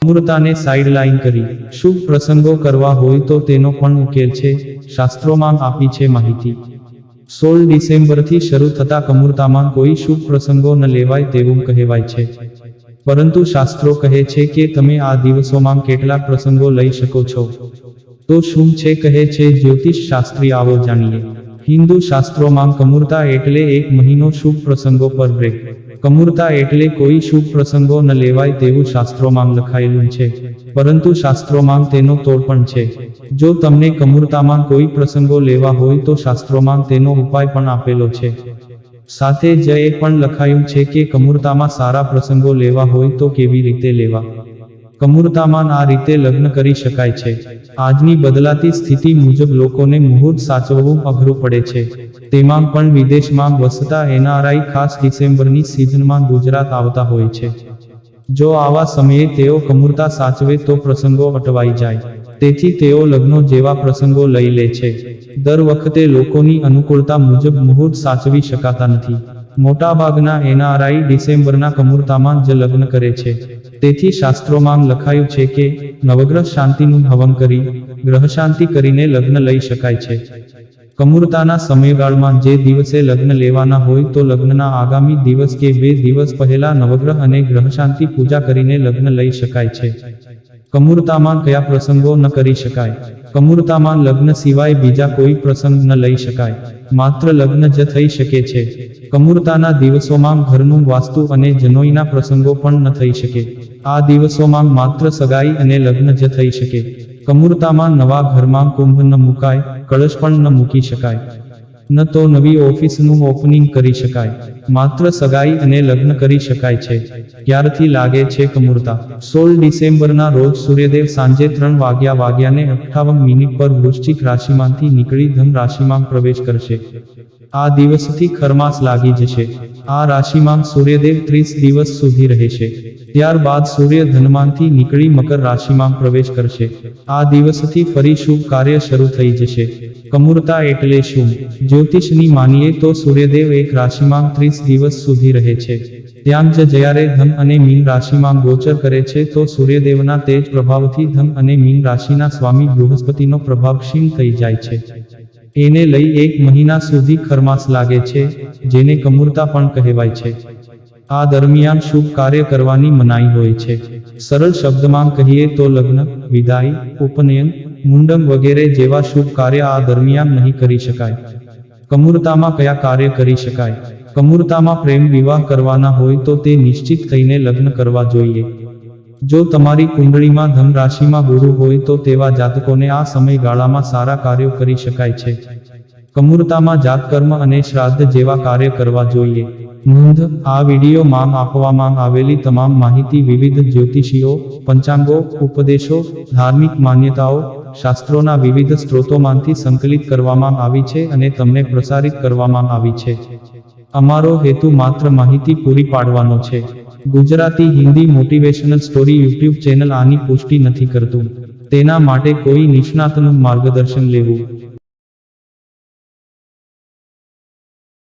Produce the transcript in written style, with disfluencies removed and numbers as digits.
કમૂરતાને sideline કરી શુભ પ્રસંગો કરવા હોય તો તેનો પણ ઉકેલ છે, શાસ્ત્રોમાં આપી છે માહિતી। 16 ડિસેમ્બરથી શરૂ થતા કમૂરતામાં કોઈ શુભ પ્રસંગો ન લેવાય તેવું કહેવાય છે, પરંતુ શાસ્ત્રો કહે છે કે તમે આ દિવસોમાં કેટલાક પ્રસંગો લઈ શકો છો। તો શું છે કહે છે જ્યોતિષ શાસ્ત્રી, આવો જાણીએ। હિન્દુ શાસ્ત્રોમાં કમૂરતા એટલે એક મહિનો શુભ પ્રસંગો પર બ્રેક। કમૂરતા એટલે કોઈ શુભ પ્રસંગો ન લેવાય તેવું શાસ્ત્રોમાં લખાયેલું છે, પરંતુ શાસ્ત્રોમાં તેનો તોડ પણ છે। જો તમને કમૂરતામાં કોઈ પ્રસંગો લેવા હોય તો શાસ્ત્રોમાં તેનો ઉપાય પણ આપેલો છે। સાથે જ એ પણ લખાયું છે કે કમૂરતામાં સારા પ્રસંગો લેવા હોય તો કેવી રીતે લેવા। કમૂરતામાં આ રીતે લગ્ન કરી શકાય છે। આજની બદલાતી સ્થિતિ મુજબ લોકોને મુહૂર્ત સાચવવું અઘરું પડે છે, તેમાં પણ વિદેશમાં વસતા એનઆરઆઈ ખાસ ડિસેમ્બરની સિઝનમાં ગુજરાત આવતા હોય છે। જો આવા સમયે તેઓ કમૂરતા સાચવે તો પ્રસંગો અટવાઈ જાય, તેથી તેઓ લગ્નો જેવા પ્રસંગો લઈ લે છે। દર વખતે લોકોની અનુકૂળતા મુજબ મુહૂર્ત સાચવી શકાતા નથી। મોટાભાગના એનઆરઆઈ ડિસેમ્બરના કમૂરતામાં જ લગ્ન કરે છે, તેથી શાસ્ત્રોમાં લખાયું છે કે નવગ્રહ શાંતિનું હવન કરી ગ્રહ શાંતિ કરીને લગ્ન લઈ શકાય છે। કમૂરતાના સમયગાળમાં જે દિવસે લગ્ન લેવાના હોય તો લગ્નના આગામી દિવસ કે 2 દિવસ પહેલા નવગ્રહ અને ગ્રહ શાંતિ પૂજા કરીને લગ્ન લઈ શકાય છે। કમૂરતામાં કયા પ્રસંગો ન કરી શકાય? કમૂરતામાં લગ્ન સિવાય બીજા કોઈ પ્રસંગ ન લઈ શકાય, માત્ર લગ્ન જ થઈ શકે છે। કમૂરતાના દિવસોમાં ઘરનું વાસ્તુ અને જનોઈના પ્રસંગો પણ ન થઈ શકે। આ દિવસોમાં માત્ર સગાઈ અને લગ્ન જ થઈ શકે। કમૂરતામાં નવા ઘરમાં કુંભ ન મુકાય, કળશ પણ ન મૂકી શકાય, ન તો નવી ઓફિસનું ઓપનિંગ કરી શકાય, માત્ર સગાઈ અને લગ્ન કરી શકાય છે। ક્યારથી લાગે છે કમૂરતા? 16 ડિસેમ્બરના રોજ સૂર્યદેવ સાંજે 3:58 પર વૃશ્ચિક રાશિમાંથી નીકળી ધન રાશિમાં પ્રવેશ કરશે। આ દિવસથી ખરમાસ લાગી જશે। આ રાશિમાં સૂર્યદેવ 30 દિવસ સુધી રહેશે। ત્યારબાદ સૂર્ય ધનમાંથી નીકળી મકર રાશિમાં પ્રવેશ કરશે। આ દિવસથી ફરી શુભ કાર્ય શરૂ થઈ જશે। કમૂરતા એટલે શું? જ્યોતિષની માનીએ તો સૂર્યદેવ એક રાશિમાં 30 દિવસ સુધી રહે છે। ત્યાં જ જ્યારે ધન અને મીન રાશિમાં ગોચર કરે છે તો સૂર્યદેવના તેજ પ્રભાવથી ધન અને મીન રાશિના સ્વામી બૃહસ્પતિનો પ્રભાવ ક્ષીણ થઈ જાય છે। એને લઈ 1 મહિના સુધી ખરમાસ લાગે છે, જેને કમૂરતા પણ કહેવાય છે। આ દરમિયાન શુભ કાર્ય કરવાની મનાઈ હોય છે। સરળ શબ્દમાં કહીએ તો લગ્ન, વિદાય, ઉપનયન, મુંડન વગેરે જેવા શુભ કાર્ય આ દરમિયાન નહીં કરી શકાય। કમૂરતામાં કયા કાર્ય કરી શકાય? કમૂરતામાં પ્રેમ વિવાહ કરવાના હોય તો તે નિશ્ચિત થઈને લગ્ન કરવા જોઈએ। જો તમારી કુંડળીમાં ધન રાશિમાં ગુરુ હોય તો તેવા જાતકોને આ સમયગાળામાં સારા કાર્યો કરી શકાય છે। કમૂરતામાં જાતકર્મ અને શ્રાદ્ધ જેવા કાર્ય કરવા જોઈએ। નોંધ: આ વિડીયોમાં આપવામાં આવેલી તમામ માહિતી વિવિધ જ્યોતિષીઓ, પંચાંગો, ઉપદેશો, ધાર્મિક માન્યતાઓ, શાસ્ત્રોના વિવિધ સ્ત્રોતોમાંથી સંકલિત કરવામાં આવી છે અને તમને પ્રસારિત કરવામાં આવી છે। અમારો હેતુ માત્ર માહિતી પૂરી પાડવાનો છે। Gujarati Hindi motivational story YouTube channel આની પુષ્ટિ નથી કરતું, તેના માટે કોઈ નિષ્ણાતનું માર્ગદર્શન લેવું